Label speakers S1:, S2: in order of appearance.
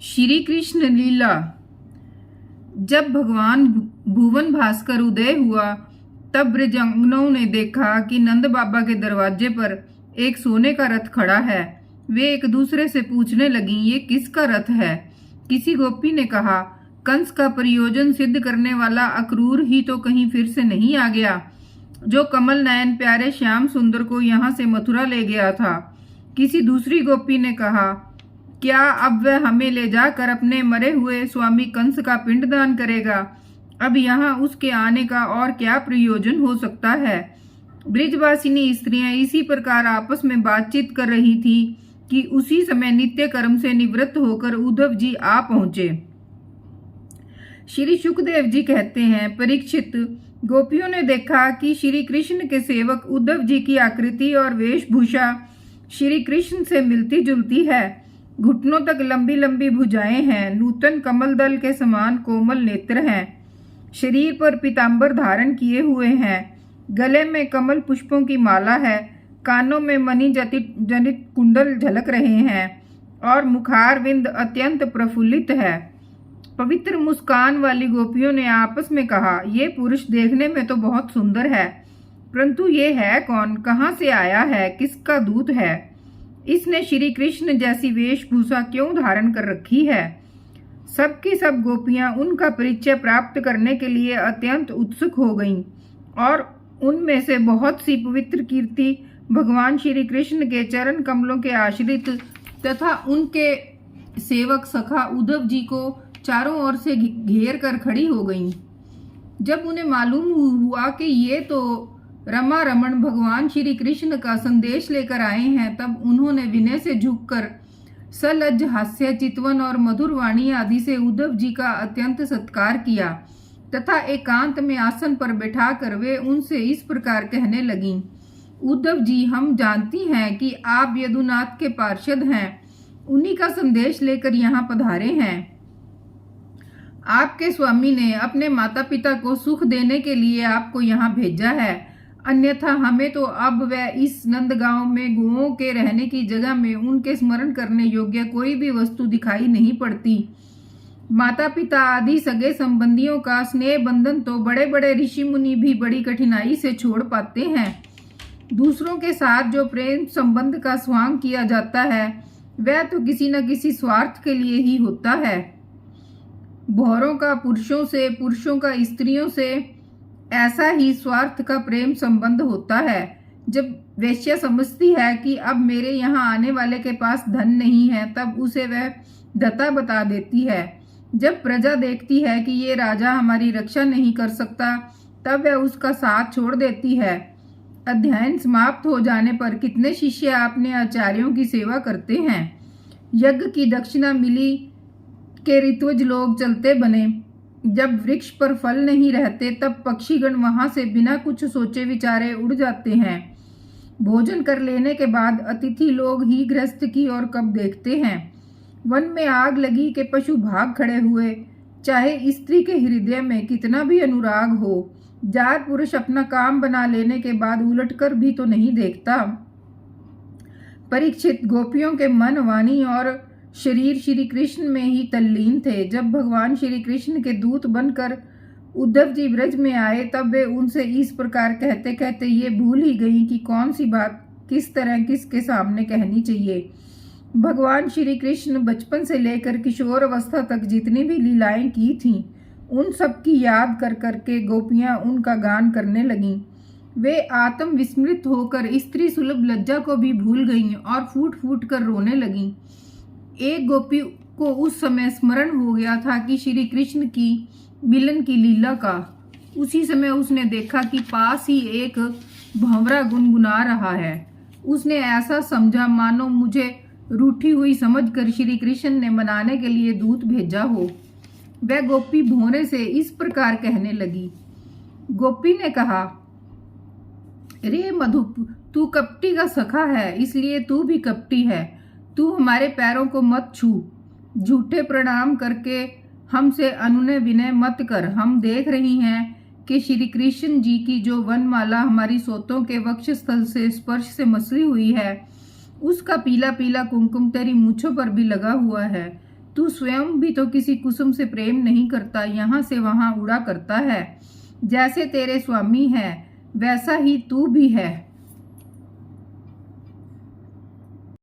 S1: श्री कृष्ण लीला। जब भगवान भुवन भास्कर उदय हुआ तब ब्रजांगनों ने देखा कि नंद बाबा के दरवाजे पर एक सोने का रथ खड़ा है। वे एक दूसरे से पूछने लगी, ये किसका रथ है? किसी गोपी ने कहा, कंस का प्रयोजन सिद्ध करने वाला अक्रूर ही तो कहीं फिर से नहीं आ गया, जो कमल नयन प्यारे श्याम सुंदर को यहाँ से मथुरा ले गया था। किसी दूसरी गोपी ने कहा, क्या अब वह हमें ले जाकर अपने मरे हुए स्वामी कंस का पिंडदान करेगा? अब यहाँ उसके आने का और क्या प्रयोजन हो सकता है? ब्रिजवासिनी स्त्रियां इसी प्रकार आपस में बातचीत कर रही थी कि उसी समय नित्य कर्म से निवृत्त होकर उद्धव जी आ पहुंचे। श्री सुखदेव जी कहते हैं, परीक्षित, गोपियों ने देखा कि श्री कृष्ण के सेवक उद्धव जी की आकृति और वेशभूषा श्री कृष्ण से मिलती जुलती है। घुटनों तक लंबी लंबी भुजाएं हैं, नूतन कमल दल के समान कोमल नेत्र हैं, शरीर पर पीतांबर धारण किए हुए हैं, गले में कमल पुष्पों की माला है, कानों में मणि जनित कुंडल झलक रहे हैं और मुखारविंद अत्यंत प्रफुल्लित है। पवित्र मुस्कान वाली गोपियों ने आपस में कहा, ये पुरुष देखने में तो बहुत सुंदर है, परंतु ये है कौन? कहाँ से आया है? किसका दूत है? इसने श्री कृष्ण जैसी वेशभूषा क्यों धारण कर रखी है? सबकी सब गोपियां उनका परिचय प्राप्त करने के लिए अत्यंत उत्सुक हो गईं और उनमें से बहुत सी पवित्र कीर्ति भगवान श्री कृष्ण के चरण कमलों के आश्रित तथा उनके सेवक सखा उद्धव जी को चारों ओर से घेर कर खड़ी हो गईं। जब उन्हें मालूम हुआ कि ये तो रमा रमण भगवान श्री कृष्ण का संदेश लेकर आए हैं, तब उन्होंने विनय से झुककर सलज्ज हास्य, चितवन और मधुर वाणी आदि से उद्धव जी का अत्यंत सत्कार किया तथा एकांत में आसन पर बैठाकर वे उनसे इस प्रकार कहने लगीं, उद्धव जी, हम जानती हैं कि आप यदुनाथ के पार्षद हैं, उन्हीं का संदेश लेकर यहाँ पधारे हैं। आपके स्वामी ने अपने माता पिता को सुख देने के लिए आपको यहाँ भेजा है, अन्यथा हमें तो अब वह इस नंदगांव में गोओं के रहने की जगह में उनके स्मरण करने योग्य कोई भी वस्तु दिखाई नहीं पड़ती। माता पिता आदि सगे संबंधियों का स्नेह बंधन तो बड़े बड़े ऋषि मुनि भी बड़ी कठिनाई से छोड़ पाते हैं। दूसरों के साथ जो प्रेम संबंध का स्वांग किया जाता है वह तो किसी न किसी स्वार्थ के लिए ही होता है। भौरों का पुरुषों से, पुरुषों का स्त्रियों से ऐसा ही स्वार्थ का प्रेम संबंध होता है। जब वेश्या समझती है कि अब मेरे यहाँ आने वाले के पास धन नहीं है, तब उसे वह दत्ता बता देती है। जब प्रजा देखती है कि ये राजा हमारी रक्षा नहीं कर सकता, तब वह उसका साथ छोड़ देती है। अध्ययन समाप्त हो जाने पर कितने शिष्य अपने आचार्यों की सेवा करते हैं। यज्ञ की दक्षिणा मिली के ऋत्विज लोग चलते बने। जब वृक्ष पर फल नहीं रहते तब पक्षीगण वहां से बिना कुछ सोचे विचारे उड़ जाते हैं। भोजन कर लेने के बाद अतिथि लोग ही गृहस्थ की ओर कब देखते हैं। वन में आग लगी के पशु भाग खड़े हुए, चाहे स्त्री के हृदय में कितना भी अनुराग हो, जार पुरुष अपना काम बना लेने के बाद उलटकर भी तो नहीं देखता। परीक्षित, गोपियों के मन, वाणी और शरीर श्री कृष्ण में ही तल्लीन थे। जब भगवान श्री कृष्ण के दूत बनकर उद्धव जी ब्रज में आए, तब वे उनसे इस प्रकार कहते कहते ये भूल ही गई कि कौन सी बात किस तरह किसके सामने कहनी चाहिए। भगवान श्री कृष्ण बचपन से लेकर किशोर अवस्था तक जितनी भी लीलाएं की थीं, उन सब की याद कर करके गोपियां उनका गान करने लगीं। वे आत्म विस्मृत होकर स्त्री सुलभ लज्जा को भी भूल गईं और फूट फूट कर रोने लगीं। एक गोपी को उस समय स्मरण हो गया था कि श्री कृष्ण की मिलन की लीला का। उसी समय उसने देखा कि पास ही एक भंवरा गुनगुना रहा है। उसने ऐसा समझा मानो मुझे रूठी हुई समझकर श्री कृष्ण ने मनाने के लिए दूत भेजा हो। वह गोपी भौरे से इस प्रकार कहने लगी। गोपी ने कहा, रे मधुप, तू कपटी का सखा है, इसलिए तू भी कपटी है। तू हमारे पैरों को मत छू, झूठे प्रणाम करके हमसे अनुनय विनय मत कर। हम देख रही हैं कि श्री कृष्ण जी की जो वनमाला हमारी सोतों के वक्ष स्थल से स्पर्श से मसली हुई है, उसका पीला पीला कुमकुम तेरी मूछों पर भी लगा हुआ है। तू स्वयं भी तो किसी कुसुम से प्रेम नहीं करता, यहाँ से वहां उड़ा करता है। जैसे तेरे स्वामी है वैसा ही तू भी है।